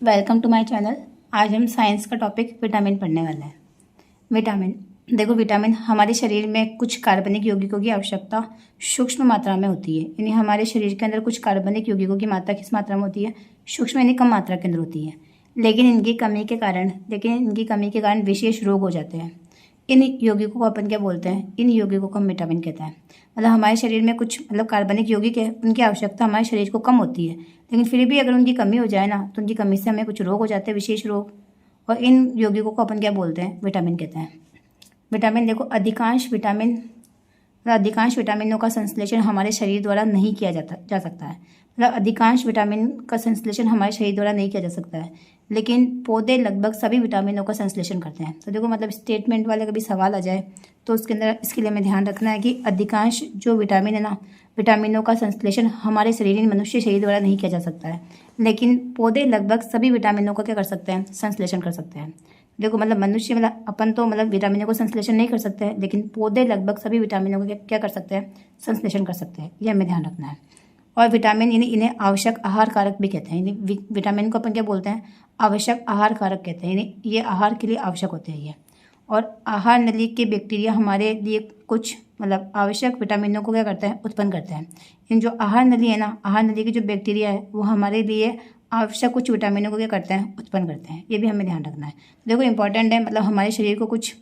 Welcome to my channel. आज हम science का टॉपिक विटामिन पढ़ने वाले हैं। विटामिन, देखो विटामिन हमारे शरीर में कुछ कार्बनिक यौगिकों की आवश्यकता सूक्ष्म मात्रा में होती है। यानी हमारे शरीर के अंदर कुछ कार्बनिक यौगिकों की मात्रा किस मात्रा में होती है? सूक्ष्म यानी कम मात्रा के अंदर होती है। लेकिन इनकी कमी के कारण विशेष रोग हो जाते हैं। इन यौगिकों को अपन क्या बोलते हैं? इन यौगिकों को हम विटामिन कहते हैं। मतलब हमारे शरीर में कुछ कार्बनिक यौगिक है, उनकी आवश्यकता हमारे शरीर को कम होती है, लेकिन फिर भी अगर उनकी कमी हो जाए ना तो उनकी कमी से हमें कुछ रोग हो जाते हैं, विशेष रोग। और इन यौगिकों को अपन क्या बोलते हैं? विटामिन कहते हैं। विटामिन, देखो अधिकांश विटामिनों का संश्लेषण हमारे शरीर द्वारा नहीं किया जा सकता है। मतलब अधिकांश विटामिन का संश्लेषण हमारे शरीर द्वारा नहीं किया जा सकता है, लेकिन पौधे लगभग सभी विटामिनों का संश्लेषण करते हैं। तो देखो मतलब स्टेटमेंट वाले कभी सवाल आ जाए तो उसके अंदर इसके लिए हमें ध्यान रखना है कि अधिकांश जो विटामिन है ना, विटामिनों का संश्लेषण हमारे शरीर मनुष्य शरीर द्वारा नहीं किया जा सकता है, लेकिन पौधे लगभग सभी विटामिनों का क्या कर सकते हैं? संश्लेषण कर सकते हैं। देखो मतलब मनुष्य अपन तो विटामिनों को संश्लेषण नहीं कर सकते हैं, लेकिन पौधे लगभग सभी विटामिनों को क्या कर सकते हैं? संश्लेषण कर सकते हैं। ये हमें ध्यान रखना है। और विटामिन इन्हें आवश्यक आहार कारक भी कहते हैं। यानी विटामिन को अपन क्या बोलते हैं? आवश्यक आहार कारक कहते हैं। यानी ये आहार के लिए आवश्यक होते हैं ये। और आहार नली के बैक्टीरिया हमारे लिए कुछ आवश्यक विटामिनों को क्या करते हैं? उत्पन्न करते हैं। इन जो आहार नली है ना, आहार नली के जो बैक्टीरिया है वो हमारे लिए आवश्यक कुछ विटामिनों को क्या करते हैं? उत्पन्न करते हैं। ये भी हमें ध्यान रखना है। देखो इंपॉर्टेंट है, हमारे शरीर को कुछ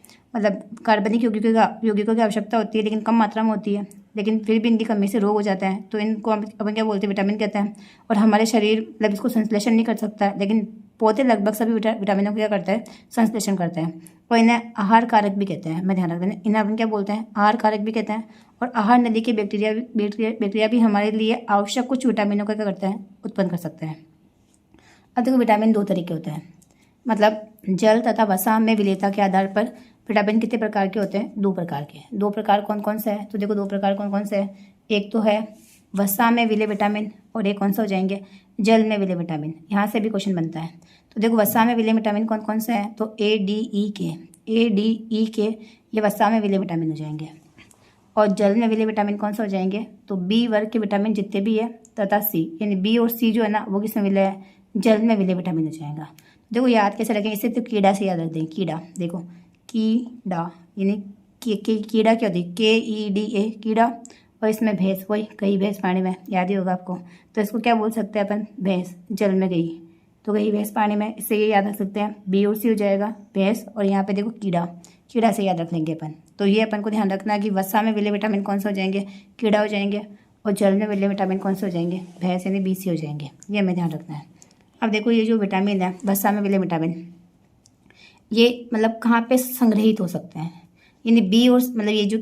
कार्बनिक यौगिकों की आवश्यकता होती है, लेकिन कम मात्रा में होती है, लेकिन फिर भी इनकी कमी से रोग हो जाता है, तो इनको अपन क्या बोलते हैं? विटामिन कहते हैं। और हमारे शरीर इसको संश्लेषण नहीं कर सकता, लेकिन पौधे लगभग सभी विटामिनों को क्या करते हैं? संश्लेषण करते हैं। और इन्हें आहार कारक भी कहते हैं। मैं ध्यान रखते हैं, इन्हें अपन क्या बोलते हैं? आहार कारक भी कहते हैं। और आहार नली के बैक्टीरिया भी हमारे लिए आवश्यक कुछ विटामिनों का क्या करते हैं? उत्पन्न कर सकते हैं। अब देखो विटामिन दो तरीके होते हैं। जल तथा वसा में विलेयता के आधार पर विटामिन कितने प्रकार के होते हैं? दो प्रकार के। दो प्रकार कौन कौन से हैं? तो देखो दो प्रकार कौन कौन से हैं? एक तो है वसा में विलेय विटामिन, और एक कौन सा हो जाएंगे? जल में विलेय विटामिन। यहाँ से भी क्वेश्चन बनता है। तो देखो वसा में विलेय विटामिन कौन कौन से हैं? तो ए डी ई के ये वसा में विलेय विटामिन हो जाएंगे। और जल में विलेय विटामिन कौन सा हो जाएंगे? तो बी वर्ग के विटामिन जितने भी है तथा सी, यानी बी और सी जो है ना वो किसमें विलय है? जल में विलेय विटामिन हो जाएगा। देखो याद कैसे रखें? इसे तो कीड़ा से याद रख दें। कीड़ा, देखो कीड़ा यानी कीड़ा क्या होती है? KEDA कीड़ा। और इसमें भैंस, वही गई भैंस पानी में, याद ही होगा आपको। तो इसको क्या बोल सकते हैं अपन? भैंस। जल में गई तो गई भैंस पानी में, इससे ये याद रख सकते हैं। बी और सी हो जाएगा भैंस, और यहाँ पे देखो कीड़ा से याद रख लेंगे अपन। तो ये अपन को ध्यान रखना है कि वसा में विलेय विटामिन कौन से हो जाएंगे? कीड़ा हो जाएंगे। और जल में विलेय विटामिन कौन से हो जाएंगे? भैंस यानी BC हो जाएंगे। ये हमें ध्यान रखना है। अब देखो ये जो विटामिन है वसा में विलेय विटामिन, ये कहाँ पे संग्रहित हो सकते हैं? यानी बी और ये जो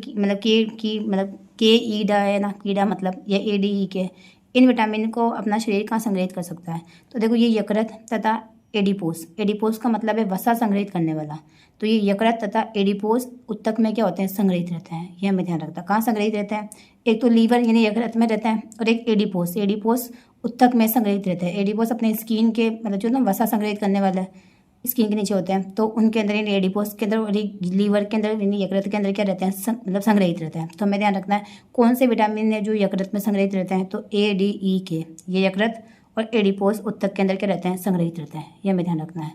KEDA है ना, कीड़ा ये ADE के, इन विटामिन को अपना शरीर कहाँ संग्रहित कर सकता है? तो देखो ये यकृत तथा एडिपोस का मतलब है वसा संग्रहित करने वाला। तो ये यकृत तथा एडिपोस उत्तक में क्या होते हैं? संग्रहित रहते हैं। ये हमें ध्यान रखता है। कहाँ संग्रहित रहते हैं? एक तो लीवर यानी यकृत में रहता है, और एक एडिपोस उत्तक में संग्रहित रहते हैं। एडिपोस अपने स्किन के जो ना वसा संग्रहित करने वाला है, स्किन के नीचे होते हैं, तो उनके अंदर यानी एडिपोस के अंदर और लीवर के अंदर यानी यकृत के अंदर क्या रहते हैं? संग्रहित रहते हैं। तो हमें ध्यान रखना है कौन से विटामिन है जो यकृत में संग्रहित रहते हैं? तो ADE के, ये यकृत और एडिपोस उत्तक के अंदर क्या रहते हैं? संग्रहित रहते हैं। ये हमें ध्यान रखना है।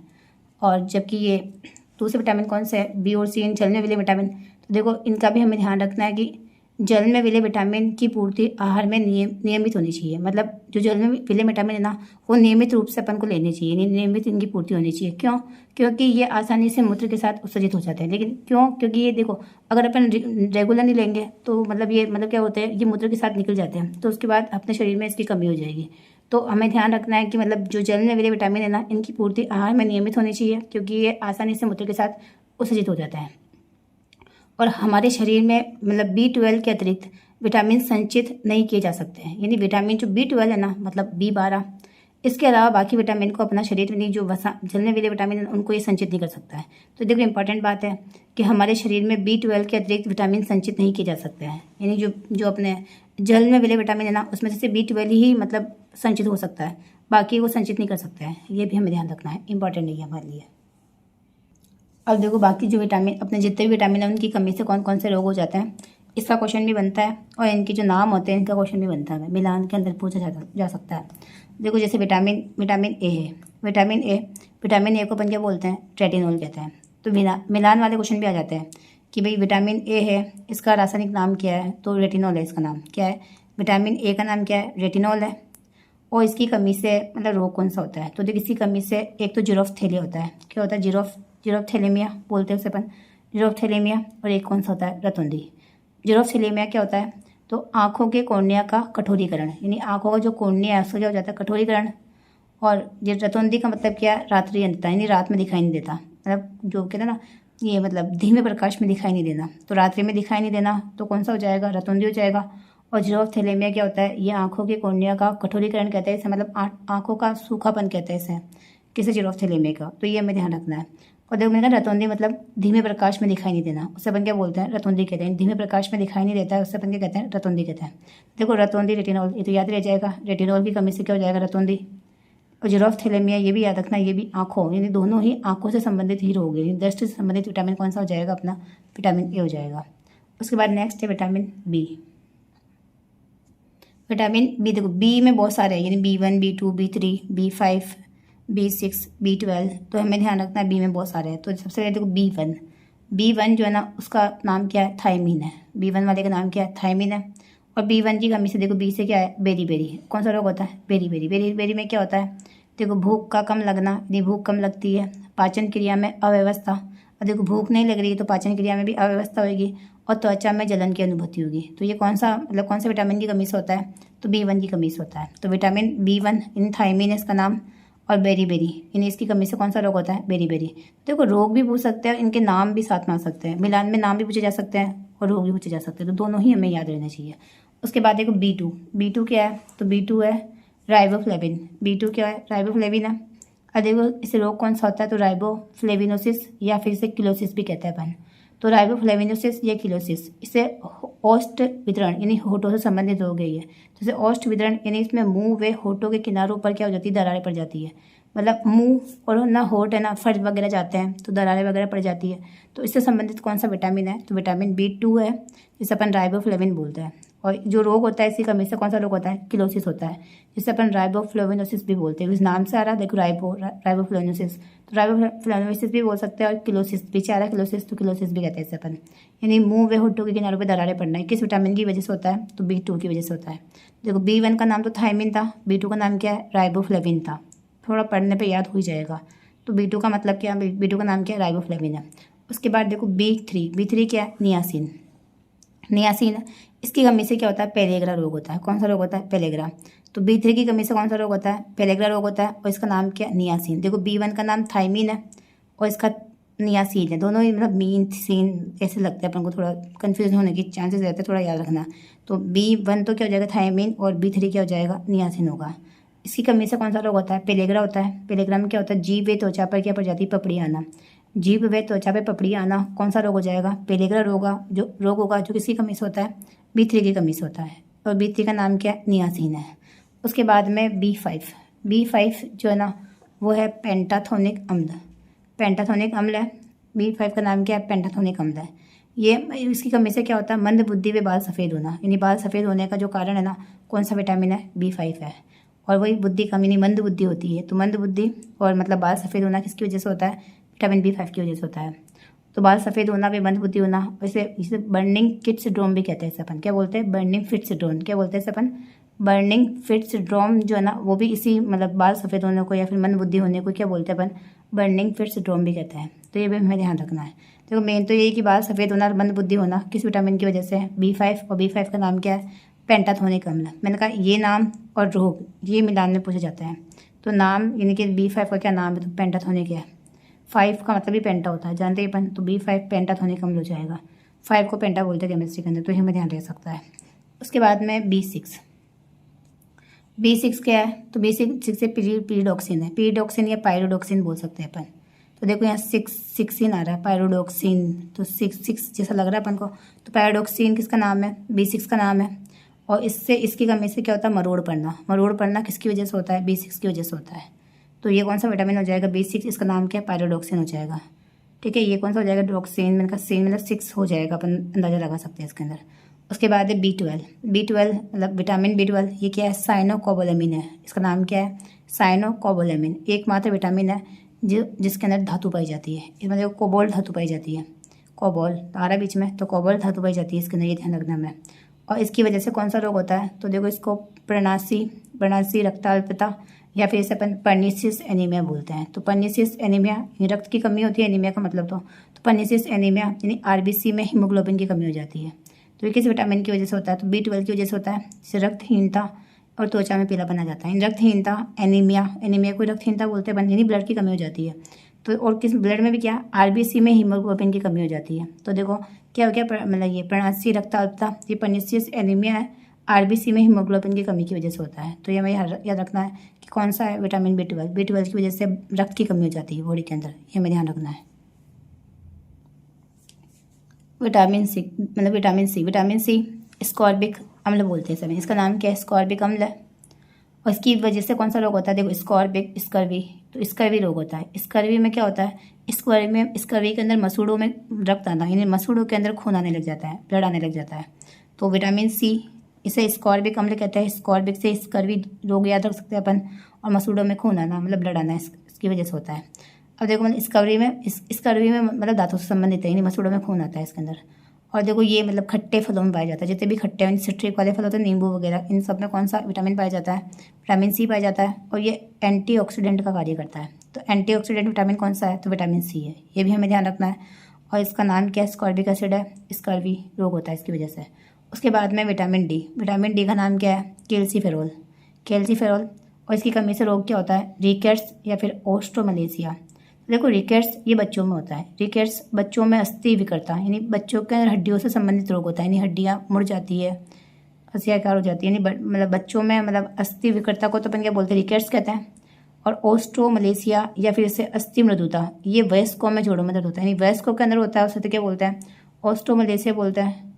और जबकि ये दूसरे विटामिन कौन से हैं? बी और सी, जल में विलेय विटामिन। तो देखो इनका भी हमें ध्यान रखना है कि जल में विलेय विटामिन की पूर्ति आहार में नियमित होनी चाहिए। जो जल में विलेय विटामिन है ना वो नियमित रूप से अपन को लेने चाहिए, नियमित इनकी पूर्ति होनी चाहिए। क्यों? क्योंकि ये आसानी से मूत्र के साथ उत्सर्जित हो जाते हैं। लेकिन क्यों? क्योंकि ये देखो अगर अपन रेगुलर नहीं लेंगे तो ये क्या होता है? ये मूत्र के साथ निकल जाते हैं, तो उसके बाद अपने शरीर में इसकी कमी हो जाएगी। तो हमें ध्यान रखना है कि जो जल में विलेय विटामिन है ना, इनकी पूर्ति आहार में नियमित होनी चाहिए, क्योंकि ये आसानी से मूत्र के साथ उत्सर्जित हो जाता है। और हमारे शरीर में B12 के अतिरिक्त विटामिन संचित नहीं किए जा सकते हैं। यानी विटामिन जो B12 है ना, B12, इसके अलावा बाकी विटामिन को अपना शरीर में जो जलने वाले विटामिन उनको ये संचित नहीं कर सकता है। तो देखो इंपॉर्टेंट बात है कि हमारे शरीर में B12 के अतिरिक्त विटामिन संचित नहीं किए जा सकते हैं। यानी जो अपने जल में विलेय विटामिन है ना, उसमें से B12 ही संचित हो सकता है, बाकी वो संचित नहीं कर सकता है। ये भी हमें ध्यान रखना है, इंपॉर्टेंट नहीं है हमारे लिए। अब देखो बाकी जो विटामिन, अपने जितने भी विटामिन है उनकी कमी से कौन कौन से रोग हो जाते हैं, इसका क्वेश्चन भी बनता है। और इनके जो नाम होते हैं इनका क्वेश्चन भी बनता है, मिलान के अंदर पूछा जा सकता है। देखो जैसे विटामिन A है, विटामिन ए को अपन क्या बोलते हैं, रेटिनॉल कहते हैं। तो मिलान वाले क्वेश्चन भी आ जाते हैं कि भाई विटामिन ए है, इसका रासायनिक नाम क्या है, तो रेटिनॉल है इसका नाम। क्या है, विटामिन ए का नाम क्या है, रेटिनॉल है। और इसकी कमी से मतलब रोग कौन सा होता है, तो देखिए इसकी कमी से एक तो जीरोफ्थेलिया होता है। क्या होता है, जीरोफ्थेलेमिया बोलते हैं उसे अपन, जीरोफ्थेलेमिया। और एक कौन सा होता है, रतुंधी। जीरोफ्थेलेमिया क्या होता है, तो आँखों के कॉर्निया का कठोरीकरण, यानी आँखों का जो कॉर्निया है उसका क्या हो जाता है, कठोरीकरण। और ये रतुंधी का मतलब क्या है, रात्रि अंधता, यानी रात में दिखाई नहीं देता, मतलब जो कहते हैं ना, ये मतलब धीमे प्रकाश में दिखाई नहीं देना, तो रात्रि में दिखाई नहीं देना तो कौन सा हो जाएगा, रतुंधी हो जाएगा। और जीरोफ्थेलेमिया क्या होता है, ये आँखों के कॉर्निया का कठोरीकरण कहते हैं इसे, मतलब आँखों का सूखापन कहते हैं इसे, किसे, जीरोफ्थेलेमिया का। तो ये हमें ध्यान रखना है। और देखो मैंने कहा रतुंधी मतलब धीमे प्रकाश में दिखाई नहीं देना, उससे अपन क्या बोलते हैं, रतुंधी कहते हैं। धीमे प्रकाश में दिखाई नहीं देता है, उससे अपन क्या कहते हैं, रतुंधी कहते हैं। देखो रतुंधी, रेटिनॉल, ये तो याद रह जाएगा, रेटिनॉल की कमी से क्या हो जाएगा, रतुंधी। और जीरोफ्थेलेमिया ये भी याद रखना, ये भी आँखों, यानी दोनों ही आँखों से संबंधित ही रोग है। दृष्टि से संबंधित विटामिन कौन सा हो जाएगा अपना, विटामिन ए हो जाएगा। उसके बाद नेक्स्ट है विटामिन बी। विटामिन बी, देखो बी में बहुत सारे हैं, यानी B1, B2, B3, B5, B6, B12। तो हमें ध्यान रखना है बी में बहुत सारे हैं। तो सबसे पहले देखो B1 जो है ना, उसका नाम क्या है, थायमीन है। B1 वाले का नाम क्या है, थायमीन है। और B1 की कमी से देखो बी से क्या है, बेरी। कौन सा रोग होता है, बेरी में क्या होता है, देखो भूख का कम लगना, यदि भूख कम लगती है, पाचन क्रिया में अव्यवस्था। और देखो भूख नहीं लग रही है तो पाचन क्रिया में भी अव्यवस्था होगी, और त्वचा में जलन की अनुभूति होगी। तो ये कौन सा विटामिन की कमी से होता है, तो B1 की कमी से होता है। तो विटामिन B1 इन थायमीन है इसका नाम, और बेरी यानी इसकी कमी से कौन सा रोग होता है, बेरी। देखो रोग भी पूछ सकते हैं, इनके नाम भी साथ में आ सकते हैं, मिलान में नाम भी पूछे जा सकते हैं और रोग भी पूछे जा सकते हैं, तो दोनों ही हमें याद रहना चाहिए। उसके बाद देखो B2 क्या है, तो B2 है राइबोफ्लेविन। B2 क्या है, राइबोफ्लेविन है। और देखो इसे रोग कौन सा होता है, तो राइबोफ्लेविनोसिस, या फिर इसे किलोसिस भी कहते हैं अपन। तो राइबोफ्लेविनोसिस या किलोसिस, इसे ओष्ठ वितरण यानी होठों से संबंधित रोग है ये। तो इसे ओष्ठ वितरण यानी इसमें मुंह व होठों के किनारों पर क्या हो जाती है, दरारें पड़ जाती है। मतलब मुंह और ना होठ है ना, फर्ज वगैरह जाते हैं तो दरारें वगैरह पड़ जाती है। तो इससे संबंधित कौन सा विटामिन है, तो विटामिन B2 है, जिसे अपन राइबोफ्लेविन बोलते हैं। और जो रोग होता है इसी कमी से कौन सा रोग होता है, किलोसिस होता है, जिसे अपन राइबोफ्लेविनोसिस भी बोलते हैं। इस नाम से आ रहा है, देखो राइबोफ्लेविनोसिस, तो राइबोफ्लेविनोसिस भी बोल सकते हैं। और किलोसिस पीछे आ रहा है, किलोसिस, तो किलोसिस भी कहते हैं इसे अपन, यानी मुंह व होठों के किनारों पे दरारें पड़ना है। किस विटामिन की वजह से होता है, तो B2 की वजह से होता है। देखो B1 का नाम तो थायमीन था, B2 का नाम क्या है, राइबोफ्लेविन था। थोड़ा पढ़ने पे याद हो जाएगा। तो B2 का मतलब क्या है, B2 का नाम क्या है, राइबोफ्लेविन है। उसके बाद देखो B3 क्या है, नियासिन। इसकी कमी से क्या होता है, पेलेग्रा रोग होता है। कौन सा रोग होता है, पेलेग्रा। तो B3 की कमी से कौन सा रोग होता है, पेलेग्रा रोग होता है। और इसका नाम क्या है, नियासिन। देखो B1 का नाम थायमीन है और इसका नियासिन है, दोनों ही मतलब मीन सीन ऐसे लगते हैं अपन को, थोड़ा कन्फ्यूजन होने की चांसेस रहते हैं, थोड़ा याद रखना। तो B1 तो क्या हो जाएगा, थायमीन, और B3 क्या हो जाएगा, नियासिन होगा। इसकी कमी से कौन सा रोग होता है, पेलेग्रा होता है। पेलेग्रा में क्या होता है, जीभ व त्वचा पर क्या पड़ जाती है, पपड़ी आना। जीभ व त्वचा पे पपड़ी आना कौन सा रोग हो जाएगा, पेलेग्रा रोग होगा, जो किसकी कमी से होता है, B3 की कमी से होता है। और B3 का नाम क्या है, नियासिन है। उसके बाद में B5 जो है ना, वो है पेंटाथोनिक अम्ल है। B5 का नाम क्या है, पेंटाथोनिक अम्ल है। ये इसकी कमी से क्या होता है, मंद बुद्धि व बाल सफ़ेद होना, यानी बाल सफ़ेद होने का जो कारण है ना, कौन सा विटामिन है, B5 है। और वही बुद्धि कम यानी मंद बुद्धि होती है, तो मंद बुद्धि और मतलब बाल सफ़ेद होना किसकी वजह से होता है, विटामिन B5 की वजह से होता है। तो बाल सफ़ेद होना व मंद बुद्धि होना, वैसे इसे बर्निंग किट सिंड्रोम भी कहते हैं इसे अपन। क्या बोलते हैं, बर्निंग फिट सिंड्रोम। क्या बोलते हैं इसे अपन, बर्निंग फिट सिंड्रोम जो है ना, वो भी इसी मतलब बाल सफ़ेद होने को या फिर मंद बुद्धि होने को क्या बोलते हैं अपन, बर्निंग फिट सिंड्रोम भी कहते हैं। तो ये भी हमें ध्यान रखना है। देखो मेन तो यही कि बाल सफ़ेद होना और मंद बुद्धि होना किस विटामिन की वजह से है, B5। और B5 का नाम क्या है, पेंटाथोनिक अम्ल। मैंने कहा ये नाम और रोग ये मिलान में पूछे जाते हैं। तो नाम यानी कि B5 का क्या नाम है, तो पेंटाथोनिक है। 5 का मतलब भी पेंटा होता है, जानते हैं अपन। तो B5 पेंटाथोनिक अम्ल हो जाएगा। 5 को पेंटा बोलते हैं केमिस्ट्री के अंदर, तो ये हमें ध्यान रह सकता है। उसके बाद में B6 क्या है, तो B6 से पीरिडोक्सिन है। पीरिडोक्सिन या पायरोडोक्सिन बोल सकते हैं अपन। तो देखो यहाँ 6 आ रहा है, पायरोडोक्सिन, तो 6 जैसा लग रहा है अपन को। तो पायरोडोक्सिन किसका नाम है, B6 का नाम है। और इसकी कमी से क्या होता है, मरोड़ पड़ना किसकी वजह से होता है, B6 की वजह से होता है। तो ये कौन सा विटामिन हो जाएगा, B6, इसका नाम क्या है, पायरोडोक्सिन हो जाएगा। ठीक है, ये कौन सा हो जाएगा, डोक्सिन। मैंने कहा सीन मतलब 6 हो जाएगा, अपन अंदाजा लगा सकते हैं इसके अंदर। उसके बाद है B12 मतलब विटामिन B12, ये क्या है, साइनोकोबालामिन है। इसका नाम क्या है, साइनोकोबालामिन एकमात्र विटामिन है जिसके अंदर धातु पाई जाती है। इसमें देखो कोबाल्ट धातु पाई जाती है, कोबाल्ट आ रहा बीच में, तो कोबाल्ट धातु पाई जाती है इसके अंदर, ये ध्यान रखना है। और इसकी वजह से कौन सा रोग होता है, तो देखो इसको पर्णासी रक्ताल्पता या फिर इसे अपन पर्निशियस एनीमिया बोलते हैं। तो पर्निशियस एनीमिया रक्त की कमी होती है, एनीमिया का मतलब तो पर्निशियस एनीमिया यानी आरबीसी में हीमोग्लोबिन की कमी हो जाती है। तो ये किस विटामिन की वजह से होता है, तो B12 की वजह से होता है, जिससे रक्तहीनता और त्वचा में पीलापन आ जाता है। रक्तहीनता एनीमिया को रक्तहीनता बोलते हैं, यानी ब्लड की कमी हो जाती है। तो और किस ब्लड में भी क्या, आरबीसी में हीमोग्लोबिन की कमी हो जाती है। तो देखो क्या हो गया, मतलब ये पर्णासी रक्ताल्पता, ये पर्निशियस एनीमिया है, आरबीसी में हीमोग्लोबिन की कमी की वजह से होता है। तो ये हमें याद रखना है कि कौन सा है, विटामिन B12 की वजह से रक्त की कमी हो जाती है बॉडी के अंदर, ये हमें ध्यान रखना है। विटामिन सी स्कॉर्बिक अम्ल बोलते हैं सभी, इसका नाम क्या है, स्कॉर्बिक अम्ल है। और इसकी वजह से कौन सा रोग होता है, देखो स्कर्वी, तो स्कर्वी रोग होता है। स्कर्वी में क्या होता है, स्कर्वी के अंदर मसूड़ों में रक्त आना, यानी मसूड़ों के अंदर खून आने लग जाता है, ब्लड आने लग जाता है। तो विटामिन सी, इसे स्कॉर्बिक अम्ल कहते हैं। स्कॉर्बिक से स्कर्वी रोग याद रख सकते हैं अपन, और मसूड़ों में खून आना मतलब ब्लड आना इसकी वजह से होता है। अब देखो मतलब स्कर्वी में मतलब दांतों से संबंधित है, यानी मसूड़ों में खून आता है इसके अंदर। और देखो ये मतलब खट्टे फलों में पाया जाता है, जितने भी खट्टे यानी सिट्रिक वाले फल होते हैं, नींबू वगैरह, इन सब में कौन सा विटामिन पाया जाता है, विटामिन सी पाया जाता है। और ये एंटीऑक्सीडेंट का कार्य करता है। तो एंटीऑक्सीडेंट विटामिन कौन सा है, तो विटामिन सी है, ये भी हमें ध्यान रखना है। और इसका नाम क्या है, स्कॉर्बिक एसिड है, स्कर्वी रोग होता है इसकी वजह से। उसके बाद में विटामिन डी का नाम क्या है, कैल्सीफेरोल। और इसकी कमी से रोग क्या होता है, रिकेट्स या फिर ओस्ट्रोमलेशिया। देखो रिकेट्स ये बच्चों में होता है, रिकेट्स बच्चों में अस्थि विकृता, यानी बच्चों के अंदर हड्डियों से संबंधित रोग होता है, यानी हड्डियाँ मुड़ जाती है, अस्याकार हो जाती है, यानी मतलब बच्चों में मतलब अस्थि विकृता को तो अपन क्या बोलते हैं, रिकेट्स कहते हैं। और ओस्ट्रोमलेशिया या फिर इसे अस्थि मृदुता, ये वयस्कों में जोड़ों में दर्द होता है, यानी वयस्कों के अंदर होता है, उसे तो क्या बोलते हैं, ओस्ट्रोमलेशिया बोलते हैं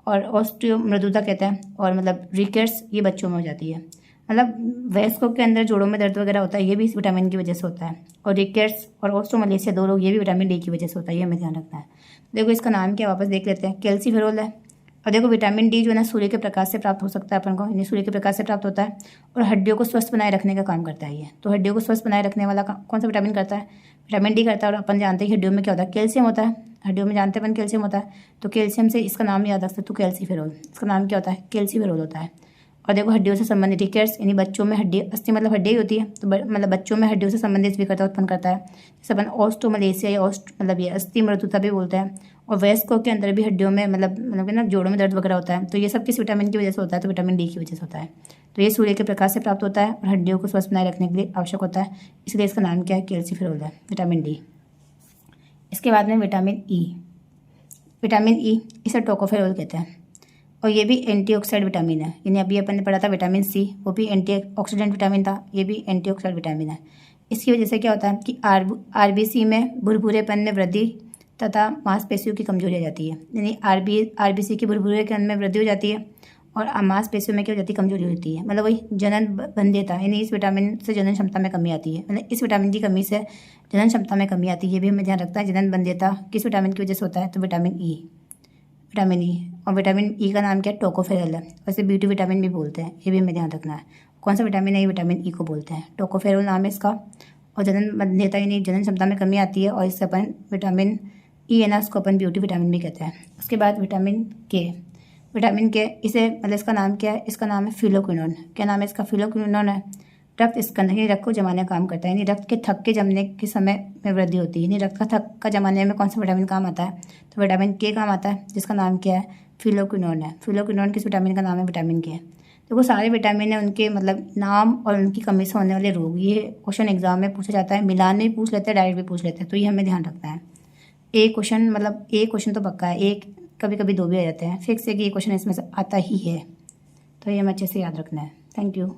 और ऑस्टियो मृदुता कहते हैं। और मतलब रिकेट्स ये बच्चों में हो जाती है, मतलब वयस्कों के अंदर जोड़ों में दर्द वगैरह होता है, ये भी इस विटामिन की वजह से होता है। और रिकेट्स और ऑस्ट्रोमलेशिया दो रोग ये भी विटामिन डी की वजह से होता है, ये हमें ध्यान रखना है। देखो इसका नाम क्या, वापस देख लेते हैं, कैल्सीफेरोल है। और देखो विटामिन डी जो है ना सूर्य के प्रकाश से प्राप्त हो सकता है अपन को, यानी सूर्य के प्रकाश से प्राप्त होता है और हड्डियों को स्वस्थ बनाए रखने का काम करता है ये। तो हड्डियों को स्वस्थ बनाए रखने वाला कौन सा विटामिन करता है, विटामिन डी करता है। और अपन जानते हैं कि हड्डियों में क्या होता है, कैल्शियम होता है, हड्डियों में जानते हैं अपन कैल्शियम होता है। तो कैल्शियम से इसका नाम याद रख सकते हो, कैल्सीफेरोल, इसका नाम क्या होता है, कैल्सीफेरोल होता है। और देखो हड्डियों से संबंधित रिकेट्स, यानी बच्चों में हड्डी, अस्थि मतलब हड्डी होती है, तो मतलब बच्चों में हड्डियों से संबंधित विकृता उत्पन्न करता है, जैसे अपन ऑस्ट्रोमलेशिया या मतलब ये अस्थि मृदुता भी बोलते हैं। और वयस्कों के अंदर भी हड्डियों में मतलब ना जोड़ों में दर्द वगैरह होता है, तो ये सब किस विटामिन की वजह से होता है, तो विटामिन डी की वजह से होता है। तो ये सूर्य के प्रकाश से प्राप्त होता है और हड्डियों को स्वस्थ बनाए रखने के लिए आवश्यक होता है, इसलिए इसका नाम क्या है, कैल्सीफेरोल है, विटामिन डी। इसके बाद में विटामिन ई, इसे टोकोफेरोल कहते हैं। और ये भी एंटीऑक्सीडेंट विटामिन है, यानी अभी अपन ने पढ़ा था विटामिन सी, वो भी एंटीऑक्सीडेंट विटामिन था, ये भी एंटीऑक्सीडेंट विटामिन है। इसकी वजह से क्या होता है कि आरबीसी में भुरभुरेपन में वृद्धि तथा मांसपेशियों की कमजोरी आ जाती है, यानी आरबीसी की भुरभुरेपन में वृद्धि हो जाती है और मांसपेशियों में क्या हो जाती है, कमजोरी होती है। मतलब वही जनन बंध्यता, यानी इस विटामिन से जनन क्षमता में कमी आती है, मतलब इस विटामिन की कमी से जनन क्षमता में कमी आती है, ये भी हमें ध्यान रखता है। जनन बंध्यता किस विटामिन की वजह से होता है, तो विटामिन ई। और विटामिन ई का नाम क्या है, टोकोफेरोल है, वैसे ब्यूटी विटामिन भी बोलते हैं, ये भी हमें ध्यान रखना है। कौन सा विटामिन है, ये विटामिन ई को बोलते हैं, टोकोफेरोल नाम है इसका। और जनन बंध्यता यानी जनन क्षमता में कमी आती है, और इससे अपन विटामिन ई है ना, उसको अपन ब्यूटी विटामिन भी कहते हैं। उसके बाद विटामिन के, इसे मतलब इसका नाम क्या है, इसका नाम है फिलोक्विनोन। क्या नाम है इसका, फिलोक्विनोन है। रक्त स्कंदन, यानी रक्त को जमाने का काम करता है, यानी रक्त के थक के जमने के समय में वृद्धि होती है, यानी रक्त का थक का जमाने में कौन सा विटामिन काम आता है, तो विटामिन के काम आता है, जिसका नाम क्या है, फिलोक्विनोन है। फिलोक्विनोन किस विटामिन का नाम है, विटामिन के। देखो सारे विटामिन है, उनके मतलब नाम और उनकी कमी से होने वाले रोग, ये क्वेश्चन एग्जाम में पूछा जाता है, मिलान में भी पूछ लेते हैं, डायरेक्ट भी पूछ लेते हैं, तो ये हमें ध्यान रखना है। एक क्वेश्चन तो पक्का है, एक कभी कभी दो भी आ जाते हैं, फिक्स है कि ये क्वेश्चन इसमें से आता ही है, तो ये हमें अच्छे से याद रखना है। Thank you.